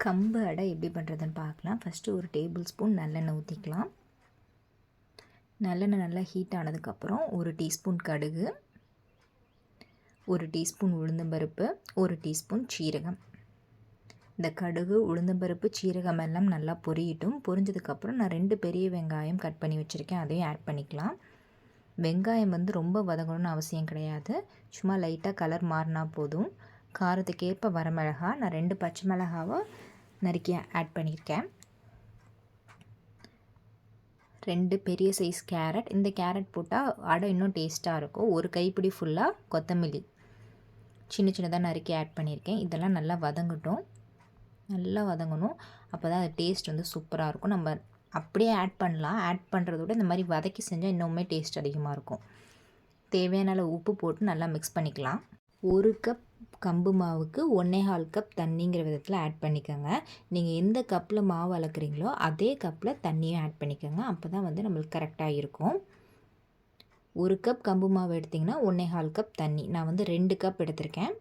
கம்பு அடை எப்படி பண்ணுறதுன்னு பார்க்கலாம். ஃபஸ்ட்டு ஒரு டேபிள் ஸ்பூன் நல்லெண்ணெய் ஊற்றிக்கலாம். நல்லெண்ணெய் நல்லா ஹீட் ஆனதுக்கப்புறம் 1 டீஸ்பூன் கடுகு, 1 டீஸ்பூன் உளுந்தம்பருப்பு, 1 டீஸ்பூன் சீரகம். இந்த கடுகு, உளுந்தம்பருப்பு, சீரகம் எல்லாம் நல்லா பொரியட்டும். பொரிஞ்சதுக்கப்புறம் நான் 2 பெரிய வெங்காயம் கட் பண்ணி வச்சுருக்கேன், அதையும் ஆட் பண்ணிக்கலாம். வெங்காயம் ரொம்ப வதங்கணும்னு அவசியம் கிடையாது. சும்மா லைட்டாக கலர் மாறினா போதும். காரத்துக்கேற்ப வரமிளகா, நான் 2 பச்சை மிளகாவை நறுக்கி ஆட் பண்ணியிருக்கேன். 2 பெரிய சைஸ் கேரட். இந்த கேரட் போட்டால் அடை இன்னும் டேஸ்ட்டாக இருக்கும். 1 கைப்பிடி ஃபுல்லாக கொத்தமல்லி சின்ன சின்னதாக நறுக்கி ஆட் பண்ணியிருக்கேன். இதெல்லாம் நல்லா வதங்கட்டும். நல்லா வதங்கணும். அப்போ தான் அது டேஸ்ட் சூப்பராக இருக்கும். நம்ம அப்படியே ஆட் பண்ணலாம். ஆட் பண்ணுறத விட இந்த மாதிரி வதக்கி செஞ்சால் இன்னுமே டேஸ்ட் அதிகமாக இருக்கும். தேவையான அளவு உப்பு போட்டு நல்லா மிக்ஸ் பண்ணிக்கலாம். 1 கப் கம்பு மாவுக்கு 1.25 கப் தண்ணிங்கிற விதத்தில் ஆட் பண்ணிக்கோங்க. நீங்கள் எந்த கப்பில் மாவு அளக்குறீங்களோ அதே கப்பில் தண்ணியும் ஆட் பண்ணிக்கோங்க. அப்போ தான் நம்மளுக்கு கரெக்டாக இருக்கும். 1 கப் கம்பு மாவு எடுத்திங்கன்னா 1.25 கப் தண்ணி. நான் 2 கப் எடுத்திருக்கேன்.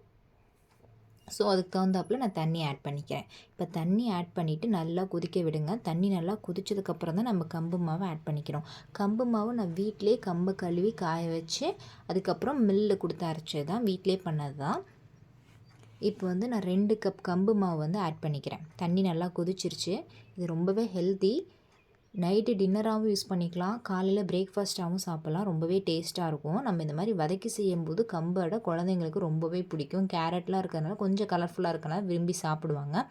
ஸோ அதுக்கு தகுந்தாப்பில் நான் தண்ணி ஆட் பண்ணிக்கிறேன். இப்போ தண்ணி ஆட் பண்ணிவிட்டு நல்லா கொதிக்க விடுங்க. தண்ணி நல்லா கொதிச்சதுக்கப்புறம் தான் நம்ம கம்பு மாவை ஆட் பண்ணிக்கிறோம். கம்பு மாவு நான் வீட்டிலே கம்பு கழுவி காய வச்சு அதுக்கப்புறம் மில்லில் கொடுத்து அரைச்சது தான், வீட்டிலே பண்ணது தான். இப்போ நான் 2 கப் கம்பு மாவு ஆட் பண்ணிக்கிறேன். தண்ணி நல்லா கொதிச்சிருச்சு. இது ரொம்பவே ஹெல்த்தி. நைட்டு டின்னராகவும் யூஸ் பண்ணிக்கலாம், காலையில் பிரேக்ஃபாஸ்ட்டாகவும் சாப்பிட்லாம். ரொம்பவே டேஸ்ட்டாக இருக்கும். நம்ம இந்த மாதிரி வதக்கி செய்யும்போது கம்பு அடை குழந்தைங்களுக்கு ரொம்பவே பிடிக்கும். கேரட்லாம் இருக்கிறதுனால கொஞ்சம் கலர்ஃபுல்லாக இருக்கனால விரும்பி சாப்பிடுவாங்க.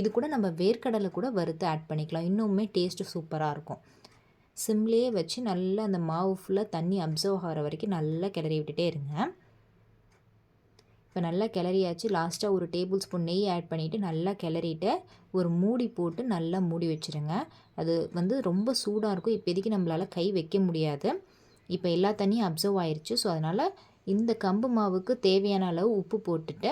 இது கூட நம்ம வேர்க்கடலை கூட வறுத்து ஆட் பண்ணிக்கலாம். இன்னுமே டேஸ்ட்டு சூப்பராக இருக்கும். சிம்லேயே வச்சு நல்லா அந்த மாவு ஃபுல்லாக தண்ணி அப்சர்வ் ஆகிற வரைக்கும் நல்லா கிளறி விட்டுட்டே இருங்க. இப்போ நல்லா கிளறியாச்சு. லாஸ்ட்டாக 1 டேபிள் ஸ்பூன் நெய் ஆட் பண்ணிவிட்டு நல்லா கிளறிட்டு ஒரு மூடி போட்டு நல்லா மூடி வச்சுருங்க. அது ரொம்ப சூடாக இருக்கும். இப்போதைக்கு நம்மளால் கை வைக்க முடியாது. இப்போ எல்லா தண்ணியும் அப்சர்வ் ஆயிடுச்சு. ஸோ அதனால் இந்த கம்பு மாவுக்கு தேவையான அளவு உப்பு போட்டுட்டு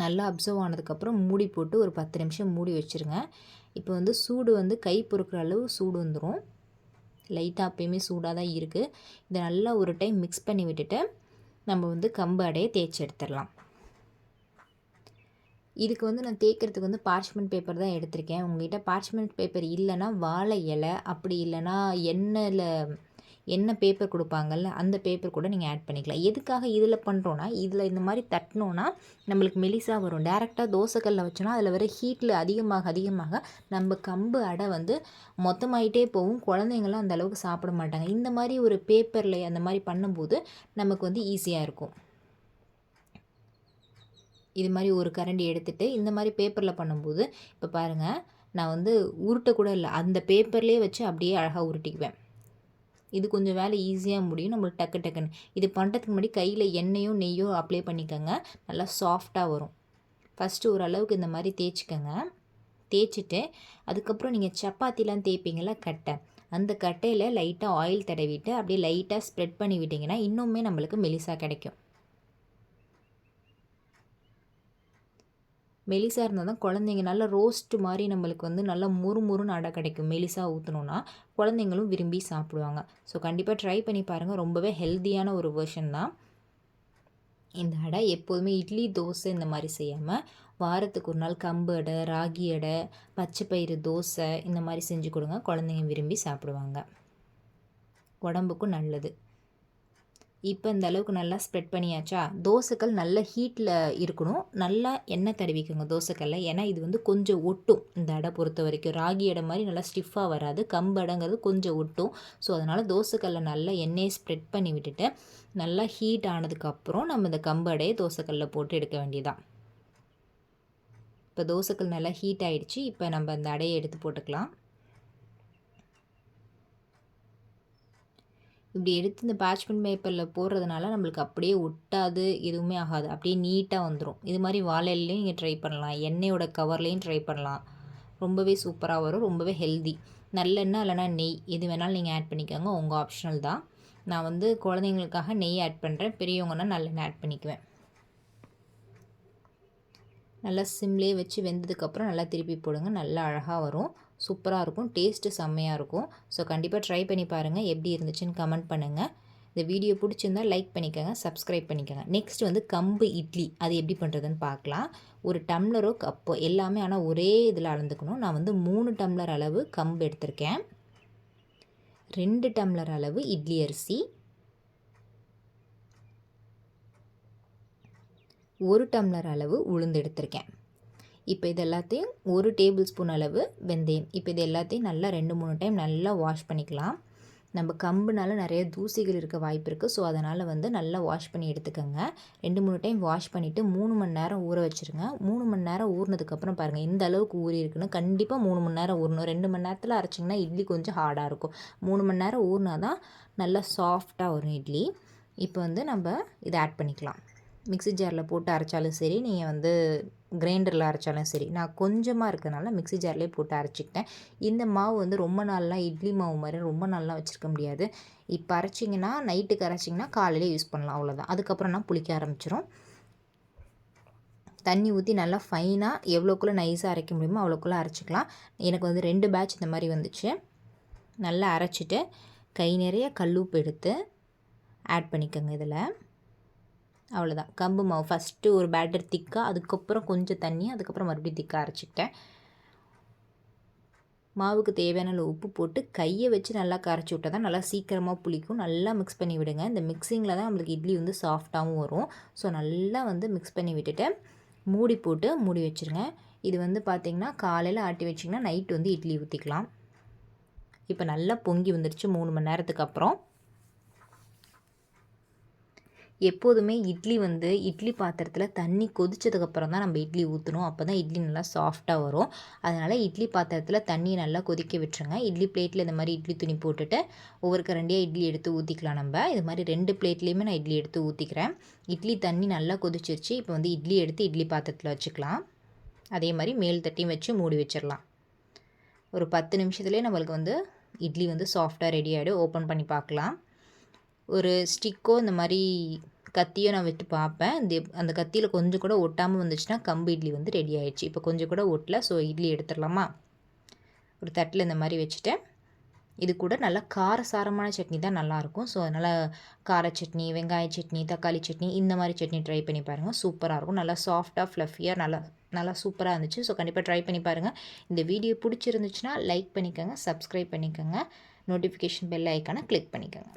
நல்லா அப்சர்வ் ஆனதுக்கப்புறம் மூடி போட்டு ஒரு 10 நிமிஷம் மூடி வச்சுருங்க. இப்போ சூடு கை பொறுக்கிற அளவு சூடு வந்துடும். லைட்டாக அப்பயுமே சூடாக தான் இருக்குது. இதை நல்லா ஒரு டைம் மிக்ஸ் பண்ணி விட்டுட்டு நம்ம கம்பு அடையை தேய்ச்சி எடுத்துடலாம். இதுக்கு நான் தேய்க்கிறதுக்கு பார்ச்மெண்ட் பேப்பர் தான் எடுத்திருக்கேன். உங்கள்கிட்ட பார்ச்மெண்ட் பேப்பர் இல்லைன்னா வாழை இலை, அப்படி இல்லைன்னா எண்ணெய் பேப்பர் கொடுப்பாங்கள்ல அந்த பேப்பர் கூட நீங்கள் ஆட் பண்ணிக்கலாம். எதுக்காக இதில் பண்ணுறோன்னா, இதில் இந்த மாதிரி தட்டினோன்னா நம்மளுக்கு மெலிசாக வரும். டேரெக்டாக தோசைக்கல்லில் வச்சோன்னா அதில் வர ஹீட்டில் அதிகமாக நம்ம கம்பு அடை மொத்தமாயிட்டே போகும். குழந்தைங்களாம் அந்த அளவுக்கு சாப்பிட மாட்டாங்க. இந்த மாதிரி ஒரு பேப்பரில் அந்த மாதிரி பண்ணும்போது நமக்கு ஈஸியாக இருக்கும். இது மாதிரி ஒரு கரண்டி எடுத்துகிட்டு இந்த மாதிரி பேப்பரில் பண்ணும்போது இப்போ பாருங்கள், நான் உருட்ட கூட இல்லை, அந்த பேப்பர்லேயே வச்சு அப்படியே அழகாக உருட்டிக்குவேன். இது கொஞ்சம் வேலை ஈஸியாக முடியும் நம்மளுக்கு டக்குன்னு. இது பண்ணுறதுக்கு முன்னாடி கையில் எண்ணெயோ நெய்யோ அப்ளை பண்ணிக்கோங்க. நல்லா சாஃப்டாக வரும். ஃபஸ்ட்டு ஓரளவுக்கு இந்த மாதிரி தேய்ச்சிக்கோங்க. தேய்ச்சிட்டு அதுக்கப்புறம் நீங்கள் சப்பாத்திலாம் தேய்ப்பீங்களா கட்டை, அந்த கட்டையில் லைட்டாக ஆயில் தடவிட்டு அப்படியே லைட்டாக ஸ்ப்ரெட் பண்ணி விட்டிங்கன்னா இன்னுமே நம்மளுக்கு மெலிசாக கிடைக்கும். மெலிசாக இருந்தால் தான் குழந்தைங்க நல்லா ரோஸ்ட்டு மாதிரி நம்மளுக்கு நல்லா முறுமுறுன்னு அடை கிடைக்கும். மெலிசாக ஊற்றணுன்னா குழந்தைங்களும் விரும்பி சாப்பிடுவாங்க. ஸோ கண்டிப்பாக ட்ரை பண்ணி பாருங்கள். ரொம்பவே ஹெல்த்தியான ஒரு வெர்ஷன் தான் இந்த அடை. எப்போதுமே இட்லி, தோசை இந்த மாதிரி செய்யாமல் வாரத்துக்கு ஒரு நாள் கம்பு அடை, ராகி அடை, பச்சைப்பயிறு தோசை இந்த மாதிரி செஞ்சு கொடுங்க. குழந்தைங்க விரும்பி சாப்பிடுவாங்க. உடம்புக்கும் நல்லது. இப்போ இந்த அளவுக்கு நல்லா ஸ்ப்ரெட் பண்ணியாச்சா. தோசைக்கல் நல்ல ஹீட்டில் இருக்கணும். நல்லா எண்ணெய் தடவிக்கோங்க தோசைக்கல்ல. ஏன்னா இது கொஞ்சம் ஒட்டும். இந்த அடை பொறுத்த வரைக்கும் ராகி அடை மாதிரி நல்லா ஸ்டிஃபாக வராது. கம்பு அடைங்கிறது கொஞ்சம் ஒட்டும். ஸோ அதனால் தோசைக்கல்ல நல்லா எண்ணெயை ஸ்ப்ரெட் பண்ணி விட்டுட்டு நல்லா ஹீட் ஆனதுக்கப்புறம் நம்ம இந்த கம்பு அடையை தோசைக்கல்ல போட்டு எடுக்க வேண்டியதான். இப்போ தோசைக்கல் நல்லா ஹீட் ஆகிடுச்சு. இப்போ நம்ம இந்த அடையை எடுத்து போட்டுக்கலாம். இப்படி எடுத்து இந்த பார்ச்மெண்ட் பேப்பரில் போடுறதுனால நம்மளுக்கு அப்படியே ஒட்டாது, எதுவுமே ஆகாது. அப்படியே நீட்டாக வந்துடும். இது மாதிரி வாழை இலையிலையும் நீங்கள் ட்ரை பண்ணலாம், எண்ணெயோட கவர்லேயும் ட்ரை பண்ணலாம். ரொம்பவே சூப்பராக வரும். ரொம்பவே ஹெல்தி. நல்லெண்ணெய் இல்லைனா நெய் எது வேணாலும் நீங்கள் ஆட் பண்ணிக்கோங்க, உங்கள் ஆப்ஷனல் தான். நான் குழந்தைங்களுக்காக நெய் ஆட் பண்ணுறேன். பெரியவங்கன்னா நல்லெண்ணெய் ஆட் பண்ணிக்குவேன். நல்லா சிம்லேயே வச்சு வெந்ததுக்கப்புறம் நல்லா திருப்பி போடுங்க. நல்லா அழகாக வரும். சூப்பராக இருக்கும். டேஸ்ட்டு செம்மையாக இருக்கும். ஸோ கண்டிப்பாக ட்ரை பண்ணி பாருங்கள். எப்படி இருந்துச்சுன்னு கமெண்ட் பண்ணுங்கள். இந்த வீடியோ பிடிச்சிருந்தா லைக் பண்ணிக்கோங்க, சப்ஸ்கிரைப் பண்ணிக்கோங்க. நெக்ஸ்ட் வந்து கம்பு இட்லி அது எப்படி பண்ணுறதுன்னு பார்க்கலாம். ஒரு டம்ளரோ கப்போ எல்லாமே ஆனால் ஒரே இதில் அளந்துக்கணும். நான் வந்து 3 டம்ளர் அளவு கம்பு எடுத்திருக்கேன், 2 டம்ளர் அளவு இட்லி அரிசி, 1 டம்ளர் அளவு உளுந்து எடுத்திருக்கேன். இப்போ இது எல்லாத்தையும் 1 டேபிள் ஸ்பூன் அளவு வெந்தயம். இப்போ இது எல்லாத்தையும் நல்லா 2-3 டைம் நல்லா வாஷ் பண்ணிக்கலாம். நம்ம கம்புனால நிறைய தூசிகள் இருக்க வாய்ப்பு இருக்குது. ஸோ அதனால் வந்து நல்லா வாஷ் பண்ணி எடுத்துக்கோங்க. 2-3 டைம் வாஷ் பண்ணிவிட்டு 3 மணி நேரம் ஊற வச்சுருங்க. 3 மணி நேரம் ஊறினதுக்கப்புறம் பாருங்கள் இந்த அளவுக்கு ஊறி இருக்குன்னு. கண்டிப்பாக 3 மணி நேரம் ஊறணும். 2 மணி நேரத்தில் அரைச்சிங்கன்னா இட்லி கொஞ்சம் ஹார்டாக இருக்கும். 3 மணி நேரம் ஊறினா தான் நல்லா சாஃப்டாக வரும் இட்லி. இப்போ வந்து நம்ம இதை ஆட் பண்ணிக்கலாம். மிக்ஸி ஜாரில் போட்டு அரைச்சாலும் சரி, நீங்கள் வந்து கிரைண்டரில் அரைச்சாலும் சரி. நான் கொஞ்சமாக இருக்கிறதுனால மிக்ஸி ஜார்லேயே போட்டு அரைச்சிக்கிட்டேன். இந்த மாவு வந்து ரொம்ப நாள்லாம் இட்லி மாவு மாதிரி ரொம்ப நாள்லாம் வச்சுருக்க முடியாது. இப்போ அரைச்சிங்கன்னா நைட்டுக்கு அரைச்சிங்கன்னா காலையில் யூஸ் பண்ணலாம், அவ்வளோதான். அதுக்கப்புறம்னா புளிக்க ஆரம்பிச்சிடும். தண்ணி ஊற்றி நல்லா ஃபைனாக எவ்வளோக்குள்ளே நைஸாக அரைக்க முடியுமோ அவ்வளோக்குள்ளே அரைச்சிக்கலாம். எனக்கு வந்து 2 பேட்ச் இந்த மாதிரி வந்துச்சு. நல்லா அரைச்சிட்டு கை நிறைய கல்லுப்பு எடுத்து ஆட் பண்ணிக்கோங்க இதில். அவ்வளோதான். கம்பு மாவு ஃபஸ்ட்டு ஒரு பேட்டர் திக்காக, அதுக்கப்புறம் கொஞ்சம் தண்ணி, அதுக்கப்புறம் மறுபடியும் திக்காக அரைச்சிக்கிட்டேன். மாவுக்கு தேவையான அளவு உப்பு போட்டு கையை வச்சு நல்லா கரைச்சி விட்டால் தான் நல்லா சீக்கிரமாக புளிக்கும். நல்லா மிக்ஸ் பண்ணி விடுங்க. இந்த மிக்ஸிங்கில் தான் நம்மளுக்கு இட்லி வந்து சாஃப்டாகவும் வரும். ஸோ நல்லா வந்து மிக்ஸ் பண்ணி விட்டுட்டு மூடி போட்டு மூடி வச்சுருங்க. இது வந்து பார்த்திங்கன்னா காலையில் ஆட்டி வச்சிங்கன்னா நைட்டு வந்து இட்லி ஊற்றிக்கலாம். இப்போ நல்லா பொங்கி வந்துடுச்சு 3 மணி நேரத்துக்கு அப்புறம். எப்போதுமே இட்லி வந்து இட்லி பாத்திரத்தில் தண்ணி கொதிச்சதுக்கப்புறம் தான் நம்ம இட்லி ஊற்றணும். அப்போ தான் இட்லி நல்லா சாஃப்டாக வரும். அதனால் இட்லி பாத்திரத்தில் தண்ணியை நல்லா கொதிக்க விட்டுருங்க. இட்லி பிளேட்டில் இந்த மாதிரி இட்லி துணி போட்டுட்டு ஒவ்வொரு கரண்டியாக இட்லி எடுத்து ஊற்றிக்கலாம். நம்ம இது மாதிரி 2 பிளேட்லேயுமே நான் இட்லி எடுத்து ஊற்றிக்கிறேன். இட்லி தண்ணி நல்லா கொதிச்சிருச்சு. இப்போ வந்து இட்லி எடுத்து இட்லி பாத்திரத்தில் வச்சுக்கலாம். அதே மாதிரி மேல் தட்டியும் வச்சு மூடி வச்சிடலாம். ஒரு 10 நிமிஷத்துலேயே நம்மளுக்கு வந்து இட்லி வந்து சாஃப்டாக ரெடி ஆகிடும். ஓப்பன் பண்ணி பார்க்கலாம். ஒரு ஸ்டிக்கோ இந்த மாதிரி கத்தியோ நான் விட்டு பார்ப்பேன். அந்த கத்தியில் கொஞ்சம் கூட ஒட்டாமல் வந்துச்சுன்னா கம்பு இட்லி வந்து ரெடி ஆகிடுச்சு. இப்போ கொஞ்சம் கூட ஒட்டல. ஸோ இட்லி எடுத்துடலாமா? ஒரு தட்டில் இந்த மாதிரி வச்சுட்டேன். இது கூட நல்லா காரசாரமான சட்னி தான் நல்லாயிருக்கும். ஸோ அதனால் கார சட்னி, வெங்காய சட்னி, தக்காளி சட்னி இந்த மாதிரி சட்னி ட்ரை பண்ணி பாருங்கள். சூப்பராக இருக்கும். நல்லா சாஃப்டாக ஃப்ளஃபியாக நல்லா சூப்பராக இருந்துச்சு. ஸோ கண்டிப்பாக ட்ரை பண்ணி பாருங்கள். இந்த வீடியோ பிடிச்சிருந்துச்சுன்னா லைக் பண்ணிக்கோங்க, சப்ஸ்கிரைப் பண்ணிக்கோங்க, நோட்டிஃபிகேஷன் பெல் ஐக்கானை கிளிக் பண்ணிக்கோங்க.